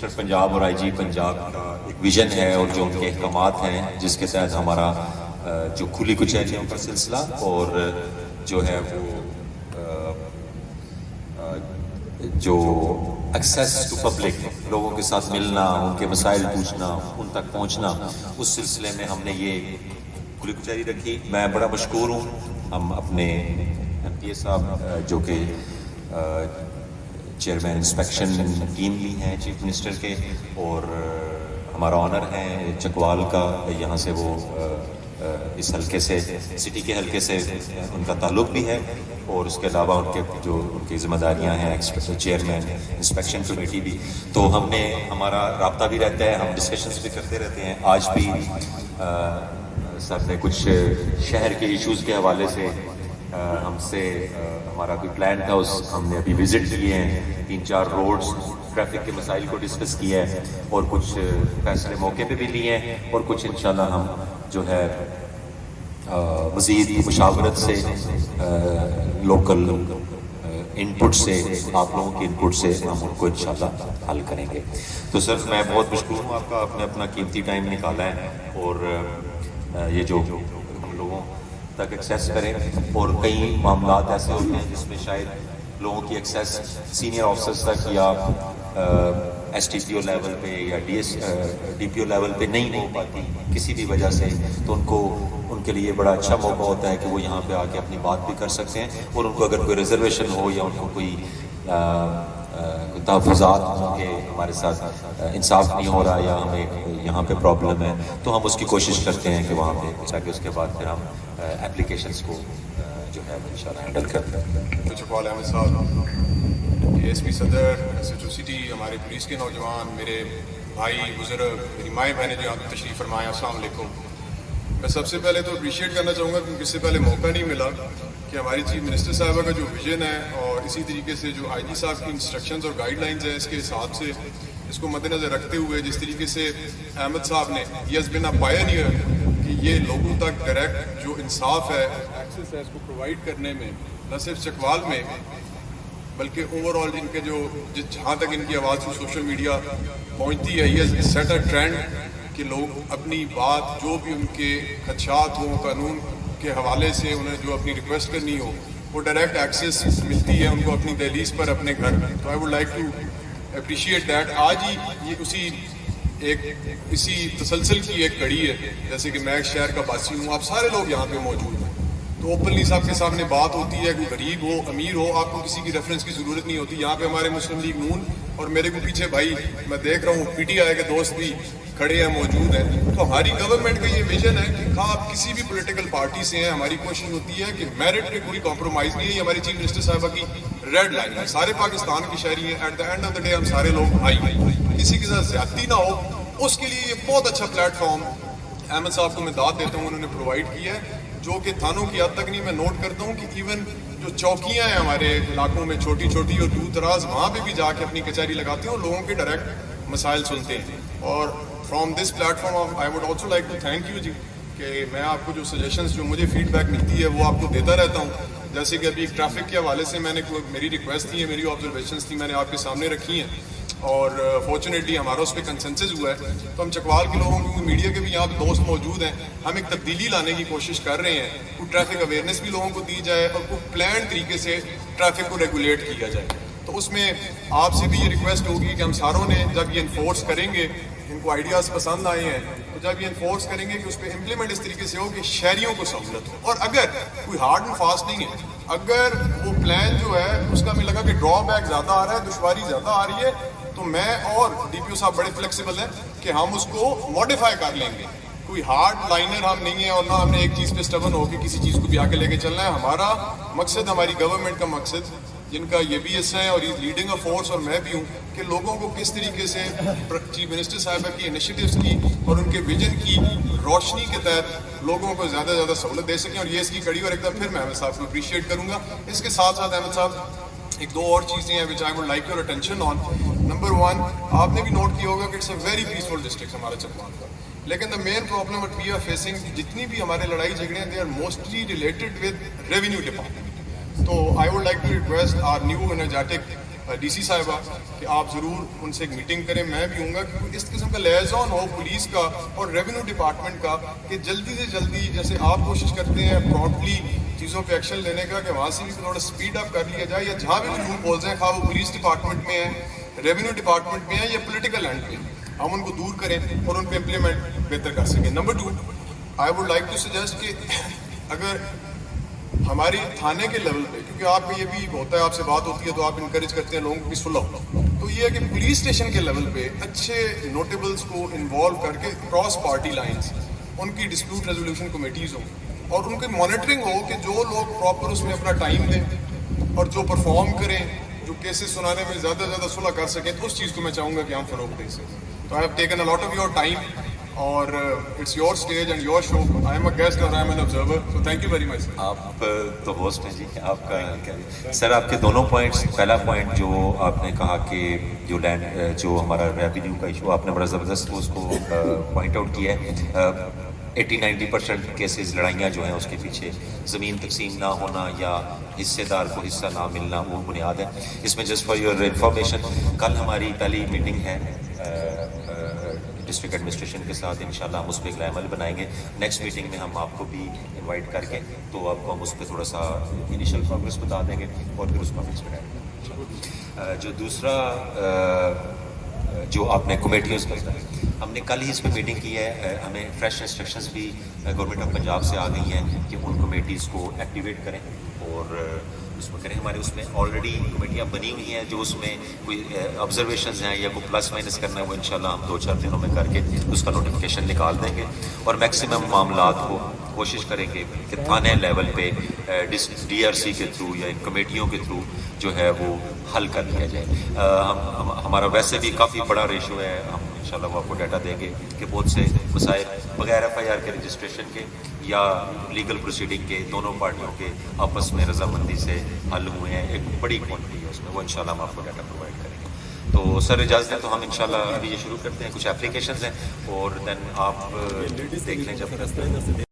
Minister Punjab और IG Punjab का एक विजन है और जो उनके अहकामात हैं जिसके तहत हमारा जो खुली कचहरियों का सिलसिला और जो है वो जो एक्सेस टू पब्लिक, लोगों के साथ मिलना, उनके मसाइल पूछना, उन तक पहुंचना, उस सिलसिले में हमने ये खुली कचहरी रखी। मैं बड़ा मशकूर हूँ, हम अपने MPA साहब जो कि चेयरमैन इंस्पेक्शन टीम भी हैं चीफ मिनिस्टर के, और हमारा ऑनर है चकवाल का, यहाँ से वो इस हल्के से, सिटी के हल्के से उनका ताल्लुक भी है, और उसके अलावा उनके जो उनकी ज़िम्मेदारियाँ हैं चेयरमैन इंस्पेक्शन कमेटी भी। तो हमने हमारा राब्ता भी रहता है, हम डिस्कशंस भी करते रहते हैं। आज भी सर ने कुछ शहर के इश्यूज़ के हवाले से हमसे हमारा कोई प्लान था, उस हमने अभी विज़िट किए हैं, 3-4 रोड्स ट्रैफिक के मसाइल को डिस्कस किया है और कुछ फैसले मौके पे भी लिए हैं, और कुछ इंशाल्लाह हम जो है मज़ीद मुशावरत से लोकल इनपुट से, आप लोगों के इनपुट से हम उनको इंशाल्लाह हल करेंगे। तो सर मैं बहुत मशकूर हूँ आपका, आपने अपना कीमती टाइम निकाला है और ये जो हम लोगों तक एक्सेस करें, और कई मामलात ऐसे होते हैं जिसमें शायद लोगों की एक्सेस सीनियर ऑफिसर्स तक या STPO लेवल पे या DPO लेवल पे नहीं हो पाती किसी भी वजह से, तो उनको उनके लिए बड़ा अच्छा मौका होता है कि वो यहाँ पे आके अपनी बात भी कर सकते हैं, और उनको अगर कोई रिजर्वेशन हो या उनको कोई तहफ़्फ़ुज़ात होंगे, हमारे साथ इंसाफ नहीं हो रहा या हमें यहाँ पे प्रॉब्लम है, तो हम उसकी कोशिश करते हैं कि वहाँ पे ताकि उसके बाद फिर हम एप्लीकेशंस को जो है इंशाल्लाह हैंडल करते हैं। चकवाल अहमद साहब, ASP सदर, SHO सिटी, हमारे पुलिस के नौजवान, मेरे भाई बुजुर्ग, मेरी माएँ बहनें जो यहाँ पे तशरीफ़ फरमाएं, अस्सलाम वालेकुम। मैं सबसे पहले तो अप्रिशिएट करना चाहूँगा क्योंकि इससे पहले मौका नहीं मिला कि हमारी चीफ मिनिस्टर साहबा का जो विजन है और इसी तरीके से जो IG साहब की इंस्ट्रक्शंस और गाइडलाइंस हैं, इसके हिसाब से इसको मद्देनज़र रखते हुए जिस तरीके से अहमद साहब ने he has been a pioneer कि ये लोगों तक डायरेक्ट जो इंसाफ है, एक्सेस है, इसको प्रोवाइड करने में न सिर्फ चकवाल में बल्कि ओवरऑल इनके जो जहाँ तक इनकी आवाज़ सोशल मीडिया पहुँचती है, ये सेट अ ट्रेंड कि लोग अपनी बात जो भी उनके खदशात हों कानून के हवाले से, उन्हें जो अपनी रिक्वेस्ट करनी हो वो डायरेक्ट एक्सेस मिलती है उनको अपनी दहलीज पर अपने घर में। तो I would like to appreciate that. आज ही ये इसी तसलसल की एक कड़ी है, जैसे कि मैं शहर का वासी हूँ, आप सारे लोग यहाँ पे मौजूद हैं, तो ओपनली साहब के सामने बात होती है, कोई गरीब हो अमीर हो, आपको किसी की रेफरेंस की ज़रूरत नहीं होती। यहाँ पे हमारे मुस्लिम लीग नून और मेरे को पीछे भाई मैं देख रहा हूँ PTI के दोस्त भी खड़े हैं, मौजूद हैं। तो हमारी गवर्नमेंट का ये विजन है कि आप किसी भी पॉलिटिकल पार्टी से हैं, हमारी कोशिश होती है कि मेरिट पे कोई कॉम्प्रोमाइज़ नहीं है। ये हमारी चीफ मिनिस्टर साहबा की रेड लाइन है। सारे पाकिस्तान की शहरी हैं, at the end of the day हम सारे लोग भाई हैं, किसी के साथ ज्यादती ना हो, उसके लिए ये बहुत अच्छा प्लेटफॉर्म अहमद साहब को मैं दाद देता हूँ उन्होंने प्रोवाइड किया है, जो कि थानों की हद तक नहीं। मैं नोट करता हूँ कि इवन जो चौकियाँ हैं हमारे इलाकों में छोटी छोटी और दूर दराज, वहाँ पे भी जाके अपनी कचहरी लगाते हैं और लोगों के डायरेक्ट मसाइल सुनते हैं। और from this platform I would also like to thank you जी कि मैं आपको जो सजेशंस जो मुझे फीडबैक मिलती है वो आपको देता रहता हूँ। जैसे कि अभी ट्रैफिक के हवाले से मैंने मेरी रिक्वेस्ट थी, मेरी ऑब्जर्वेशंस थी, मैंने आपके सामने रखी हैं और फॉर्चुनेटली हमारा उस पर कंसेंसस हुआ है। तो हम चकवाल के लोगों को, मीडिया के भी यहाँ पे दोस्त मौजूद हैं, हम एक तब्दीली लाने की कोशिश कर रहे हैं। कुछ ट्रैफिक अवेयरनेस भी लोगों को दी जाए और कुछ प्लान तरीके से ट्रैफिक को रेगुलेट किया जाए। तो उसमें आपसे भी ये रिक्वेस्ट होगी कि हम सारों ने जब ये इन्फोर्स करेंगे, इनको आइडियाज़ पसंद आए हैं, तो जब ये इन्फोर्स करेंगे कि उस पर इम्प्लीमेंट इस तरीके से हो कि शहरियों को सहूलत हो। और अगर कोई हार्ड एंड फास्ट नहीं है, अगर वो प्लान जो है उसका हमें लगा कि ड्रॉबैक ज़्यादा आ रहा है, दुश्वारी ज़्यादा आ रही है, तो मैं और DPO साहब बड़े फ्लेक्सिबल हैं कि हम उसको मॉडिफाई कर लेंगे। कोई हार्ड लाइनर हम नहीं है और ना हमने एक चीज़ पे स्टबन होकर किसी चीज़ को भी आके लेके चलना है। हमारा मकसद, हमारी गवर्नमेंट का मकसद, जिनका ये भी हिस्सा है और इज लीडिंग अ फोर्स और मैं भी हूँ, कि लोगों को किस तरीके से चीफ मिनिस्टर साहिबा की इनिशिएटिव्स की और उनके विजन की रोशनी के तहत लोगों को ज़्यादा से ज़्यादा सहूलत दे सकें। और ये इसकी कड़ी, और एक बार फिर मैं अहमद साहब को अप्रिशिएट करूँगा। इसके साथ साथ अहमद साहब एक दो और चीज़ें हैं which I would like your attention on. Number 1, आपने भी नोट किया होगा कि it's a very peaceful district हमारा चकवाल का, लेकिन the main problem what we are facing, जितनी भी हमारे लड़ाई झगड़े हैं, they are mostly related with revenue department. तो I would like to request our new energetic D C صاحبہ کہ آپ ضرور ان سے ایک میٹنگ کریں. میں بھی ہوں گا کہ اس قسم کا لیزون ہو پولیس کا اور ریونیو ڈپارٹمنٹ کا کہ جلدی سے جلدی جیسے آپ کوشش کرتے ہیں پراپرلی چیزوں پہ ایکشن لینے کا کہ وہاں سے بھی تھوڑا اسپیڈ اپ کر لیا جائے, یا جہاں بھی لوپ ہولز ہیں خواہ وہ پولیس ڈپارٹمنٹ میں ہیں, ریونیو ڈپارٹمنٹ میں ہیں یا پولیٹیکل اینڈ پہ, ہم ان کو دور کریں اور ان پہ امپلیمنٹ بہتر کر سکیں. Number 2, I would like to suggest کہ اگر ہماری تھانے کے لیول پہ, کیونکہ آپ کا یہ بھی ہوتا ہے آپ سے بات ہوتی ہے تو آپ انکریج کرتے ہیں لوگوں کو پیسفل ہو, تو یہ ہے کہ پولیس اسٹیشن کے لیول پہ اچھے نوٹیبلس کو انوالو کر کے کراس پارٹی لائنس ان کی ڈسپیوٹ ریزولوشن کمیٹیز ہوں اور ان کی مانیٹرنگ ہو کہ جو لوگ پراپر اس میں اپنا ٹائم دیں اور جو پرفارم کریں, جو کیسز سنانے میں زیادہ سے زیادہ صلح کر سکیں, تو اس چیز کو میں چاہوں گا کہ ہم فروغ دیں. تو I have taken a lot of your time اور it's your stage and your show. I am a guest اور I am an observer, so thank you very much. آپ تو ہوسٹ ہیں جی, آپ کا سر آپ کے دونوں پوائنٹس, پہلا پوائنٹ جو آپ نے کہا کہ جو لینڈ جو ہمارا ریونیو کا ایشو, آپ نے بڑا زبردست اس کو پوائنٹ آؤٹ کیا ہے. 80-90% کیسز لڑائیاں جو ہیں اس کے پیچھے زمین تقسیم نہ ہونا یا حصے دار کو حصہ نہ ملنا وہ بنیاد ہے. اس میں جسٹ فار یور انفارمیشن, کل ہماری پہلی میٹنگ ہے ڈسٹرکٹ ایڈمنسٹریشن کے ساتھ, انشاءاللہ ہم اس پہ ایک عمل بنائیں گے. نیکسٹ میٹنگ میں ہم آپ کو بھی انوائٹ کر کے تو آپ کو ہم اس پہ تھوڑا سا انیشیل پروگریس بتا دیں گے اور پھر اس کو ہم ایکسپیرٹ. جو دوسرا جو آپ نے کمیٹیز کا, ہم نے کل ہی اس پہ میٹنگ کی ہے, ہمیں فریش انسٹرکشنز بھی گورنمنٹ آف پنجاب سے آ گئی ہیں کہ ان کمیٹیز کو ایکٹیویٹ کریں اور اس میں کریں. ہمارے اس میں آلریڈی کمیٹیاں بنی ہوئی ہیں, جو اس میں کوئی آبزرویشنز ہیں یا کوئی پلس مائنس کرنا ہے وہ انشاءاللہ ہم 2-4 دنوں میں کر کے اس کا نوٹیفیکیشن نکال دیں گے اور میکسیمم معاملات کو کوشش کریں گے کہ تھانے لیول پہ ڈی آر سی کے تھرو یا ان کمیٹیوں کے تھرو جو ہے وہ حل کر لیا جائے. ہمارا ویسے بھی کافی بڑا ریشو ہے, ہم انشاءاللہ وہ آپ کو ڈیٹا دیں گے کہ بہت سے مسائل بغیر ایف آئی آر کے رجسٹریشن کے یا لیگل پروسیڈنگ کے دونوں پارٹیوں کے آپس میں رضامندی سے حل ہوئے ہیں. ایک بڑی کوانٹٹی ہے اس میں, وہ انشاءاللہ ہم آپ کو ڈیٹا پرووائڈ کریں گے. تو سر اجازت ہے تو ہم انشاءاللہ ابھی یہ شروع کرتے ہیں. کچھ اپلیکیشنز ہیں اور دین آپ دیکھ لیں جب